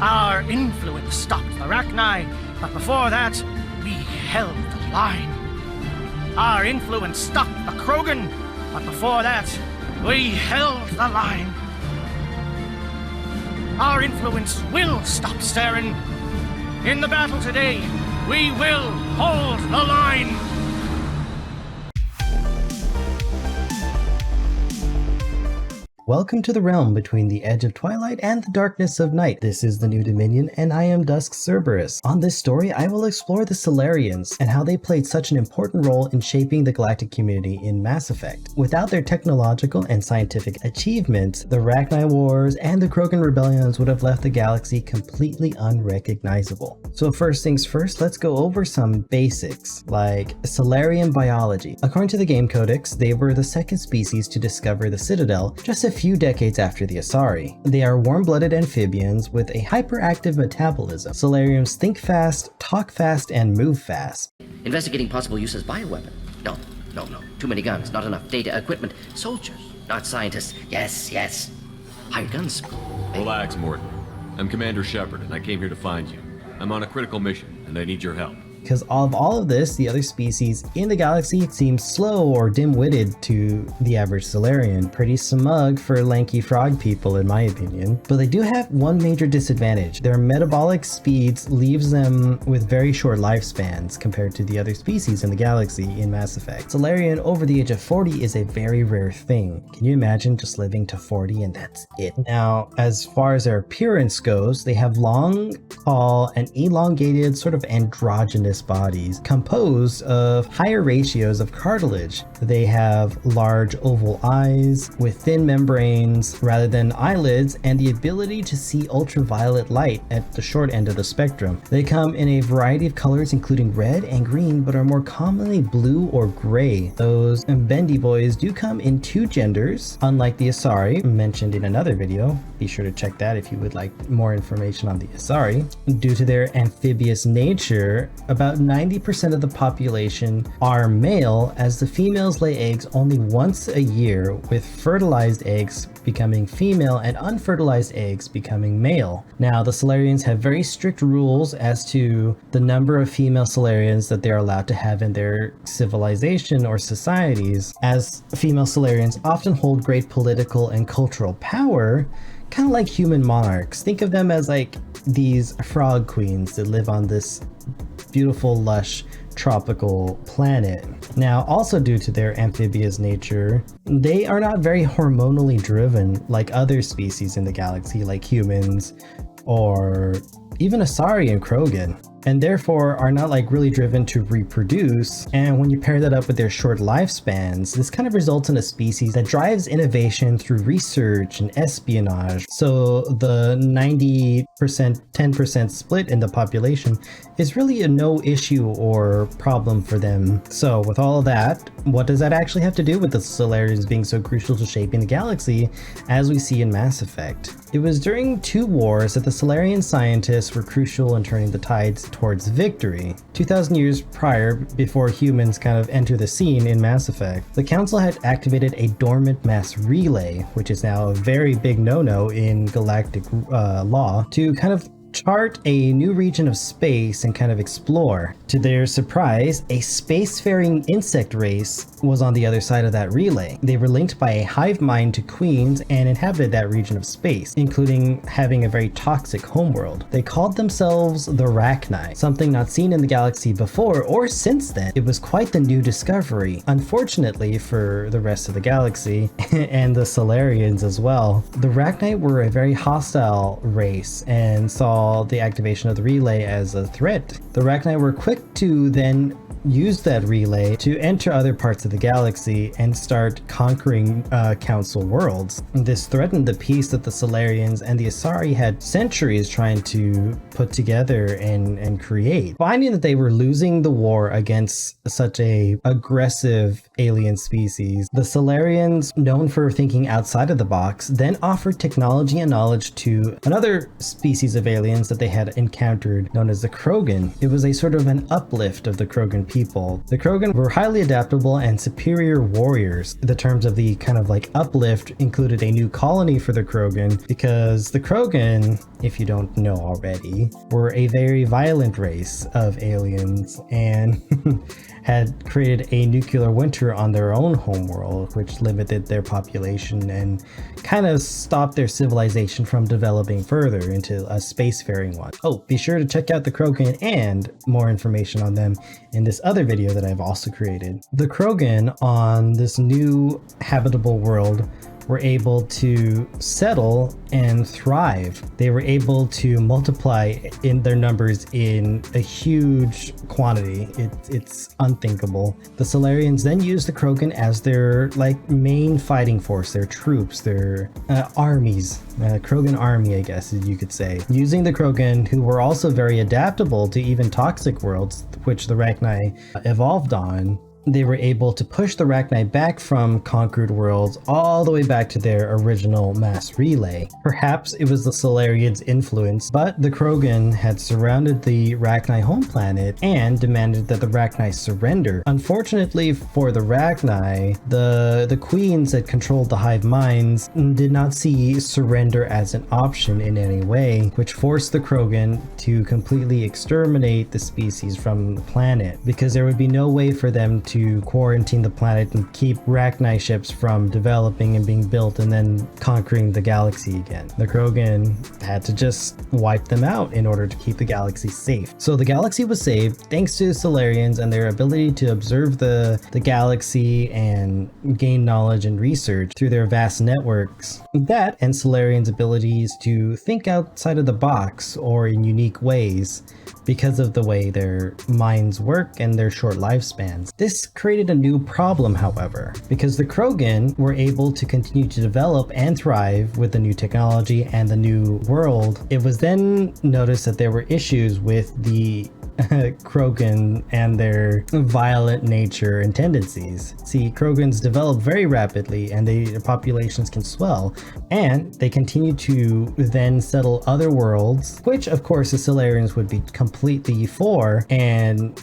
Our influence stopped the Rachni, but before that, we held the line. Our influence stopped the Krogan, but before that, we held the line. Our influence will stop Saren. In the battle today, we will hold the line. Welcome to the realm between the edge of twilight and the darkness of night. This is the New Dominion, and I am Dusk Cerberus. On this story, I will explore the Salarians and how they played such an important role in shaping the galactic community in Mass Effect. Without their technological and scientific achievements, the Rachni Wars and the Krogan Rebellions would have left the galaxy completely unrecognizable. So first things first, let's go over some basics, like Salarian biology. According to the game codex, they were the second species to discover the Citadel, just a few decades after the Asari. They are warm-blooded amphibians with a hyperactive metabolism. Salarians think fast, talk fast, and move fast. Investigating possible use as bioweapon. No. Too many guns, not enough data, equipment. Soldiers, not scientists. Yes. Hired guns. Relax, Morton. I'm Commander Shepard, and I came here to find you. I'm on a critical mission, and I need your help. Because of all of this, the other species in the galaxy seem slow or dim-witted to the average Salarian. Pretty smug for lanky frog people, in my opinion. But they do have one major disadvantage. Their metabolic speeds leaves them with very short lifespans compared to the other species in the galaxy in Mass Effect. Salarian over the age of 40 is a very rare thing. Can you imagine just living to 40 and that's it? Now, as far as their appearance goes, they have long, tall, and elongated sort of androgynous bodies composed of higher ratios of cartilage. They have large oval eyes with thin membranes rather than eyelids, and the ability to see ultraviolet light at the short end of the spectrum. They come in a variety of colors including red and green, but are more commonly blue or gray. Those bendy boys do come in two genders, unlike the Asari mentioned in another video. Be sure to check that if you would like more information on the Asari. Due to their amphibious nature, about 90% of the population are male, as the females lay eggs only once a year, with fertilized eggs becoming female and unfertilized eggs becoming male. Now, the Salarians have very strict rules as to the number of female Salarians that they're allowed to have in their civilization or societies, as female Salarians often hold great political and cultural power, kind of like human monarchs. Think of them as like these frog queens that live on this beautiful, lush, tropical planet. Now, also due to their amphibious nature, they are not very hormonally driven like other species in the galaxy, like humans or even Asari and Krogan, and therefore are not like really driven to reproduce. And when you pair that up with their short lifespans, this kind of results in a species that drives innovation through research and espionage. So the 90%, 10% split in the population is really a no issue or problem for them. So with all of that, what does that actually have to do with the Salarians being so crucial to shaping the galaxy as we see in Mass Effect? It was during two wars that the Salarian scientists were crucial in turning the tides towards victory. 2,000 years prior, before humans kind of enter the scene in Mass Effect, the Council had activated a dormant mass relay, which is now a very big no-no in galactic law, to kind of chart a new region of space and kind of explore. To their surprise, a spacefaring insect race was on the other side of that relay. They were linked by a hive mind to Queens and inhabited that region of space, including having a very toxic homeworld. They called themselves the Rachni, something not seen in the galaxy before or since then. It was quite the new discovery. Unfortunately for the rest of the galaxy and the Salarians as well, the Rachni were a very hostile race and saw the activation of the relay as a threat. The Rachni were quick to then use that relay to enter other parts of the galaxy and start conquering council worlds. This threatened the peace that the Salarians and the Asari had centuries trying to put together and create. Finding that they were losing the war against such a aggressive alien species, the Salarians, known for thinking outside of the box, then offered technology and knowledge to another species of aliens that they had encountered, known as the Krogan. It was a sort of an uplift of the Krogan people. The Krogan were highly adaptable and superior warriors. The terms of the kind of like uplift included a new colony for the Krogan, because the Krogan, if you don't know already, were a very violent race of aliens and had created a nuclear winter on their own homeworld, which limited their population and kind of stopped their civilization from developing further into a spacefaring one. Oh, be sure to check out the Krogan and more information on them in this other video that I've also created. The Krogan on this new habitable world were able to settle and thrive. They were able to multiply in their numbers in a huge quantity. It's unthinkable. The Salarians then used the Krogan as their like main fighting force, their troops, their armies, Krogan army, I guess you could say. Using the Krogan, who were also very adaptable to even toxic worlds, which the Rachni evolved on, they were able to push the Rachni back from conquered worlds all the way back to their original mass relay. Perhaps it was the Salarians' influence, but the Krogan had surrounded the Rachni home planet and demanded that the Rachni surrender. Unfortunately for the Rachni, the queens that controlled the hive minds did not see surrender as an option in any way, which forced the Krogan to completely exterminate the species from the planet, because there would be no way for them to quarantine the planet and keep Rachni ships from developing and being built and then conquering the galaxy again. The Krogan had to just wipe them out in order to keep the galaxy safe. So the galaxy was saved thanks to the Salarians and their ability to observe the galaxy and gain knowledge and research through their vast networks. That and Salarians' abilities to think outside of the box or in unique ways because of the way their minds work and their short lifespans. This created a new problem, however, because the Krogan were able to continue to develop and thrive with the new technology and the new world. It was then noticed that there were issues with the Krogan and their violent nature and tendencies. See, Krogans develop very rapidly and their populations can swell, and they continue to then settle other worlds, which of course the Salarians would be completely for and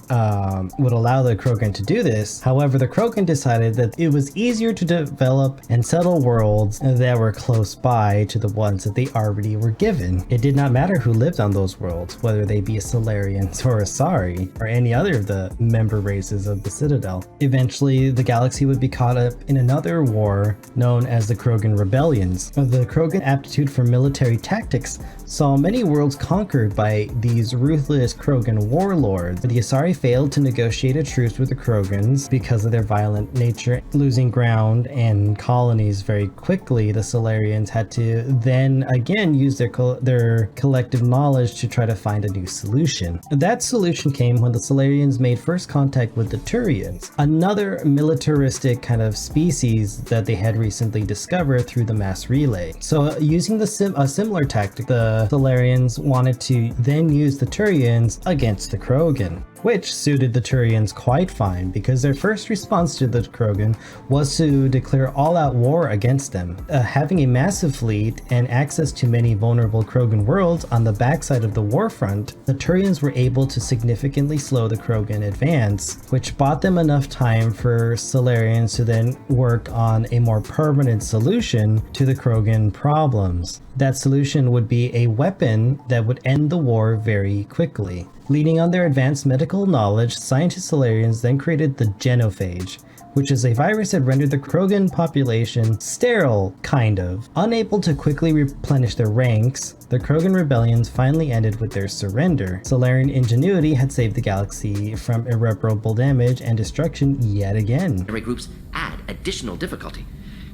would allow the Krogan to do this. However, the Krogan decided that it was easier to develop and settle worlds that were close by to the ones that they already were given. It did not matter who lived on those worlds, whether they be Salarians or Asari or any other of the member races of the Citadel. Eventually, the galaxy would be caught up in another war known as the Krogan Rebellions. The Krogan aptitude for military tactics saw many worlds conquered by these ruthless Krogan warlords. The Asari failed to negotiate a truce with the Krogans because of their violent nature. Losing ground and colonies very quickly, the Salarians had to then again use their collective knowledge to try to find a new solution. That solution came when the Salarians made first contact with the Turians, another militaristic kind of species that they had recently discovered through the mass relay. So using a similar tactic, the Salarians wanted to then use the Turians against the Krogan, which suited the Turians quite fine because their first response to the Krogan was to declare all-out war against them. Having a massive fleet and access to many vulnerable Krogan worlds on the backside of the war front, the Turians were able to significantly slow the Krogan advance, which bought them enough time for Salarians to then work on a more permanent solution to the Krogan problems. That solution would be a weapon that would end the war very quickly. Leaning on their advanced medical knowledge, scientist Salarians then created the genophage, which is a virus that rendered the Krogan population sterile, kind of. Unable to quickly replenish their ranks, the Krogan Rebellions finally ended with their surrender. Salarian ingenuity had saved the galaxy from irreparable damage and destruction yet again. Groups add additional difficulty.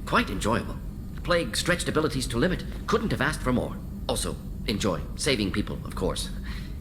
Quite enjoyable. The plague stretched abilities to limit. Couldn't have asked for more. Also, enjoy. Saving people, of course.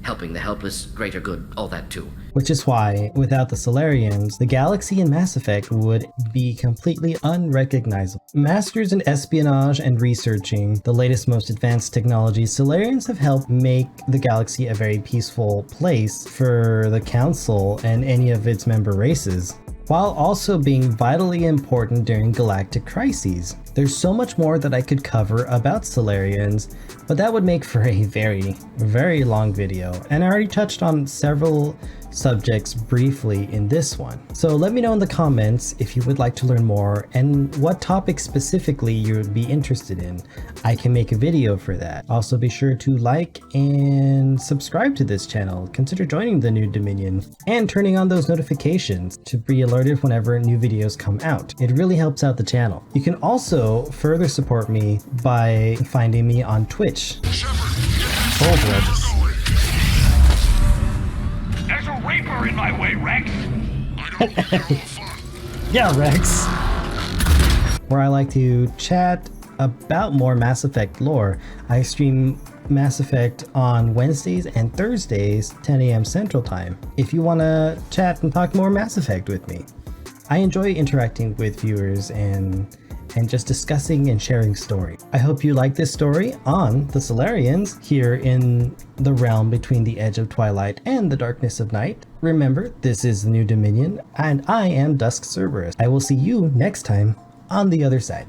Helping the helpless, greater good, all that too. Which is why, without the Salarians, the galaxy in Mass Effect would be completely unrecognizable. Masters in espionage and researching the latest, most advanced technologies, Salarians have helped make the galaxy a very peaceful place for the Council and any of its member races, while also being vitally important during galactic crises. There's so much more that I could cover about Salarians, but that would make for a very, very long video, and I already touched on several subjects briefly in this one. So let me know in the comments if you would like to learn more and what topic specifically you would be interested in. I can make a video for that. Also be sure to like and subscribe to this channel. Consider joining the New Dominion and turning on those notifications to be alerted whenever new videos come out. It really helps out the channel. You can also further support me by finding me on Twitch. Hold Rex. There's a raper in my way, Rex. Yeah, Rex. Where I like to chat about more Mass Effect lore. I stream Mass Effect on Wednesdays and Thursdays, 10 a.m. Central Time, if you want to chat and talk more Mass Effect with me. I enjoy interacting with viewers and just discussing and sharing story. I hope you like this story on the Salarians here in the realm between the edge of twilight and the darkness of night. Remember, this is the New Dominion, and I am Dusk Cerberus. I will see you next time on the other side.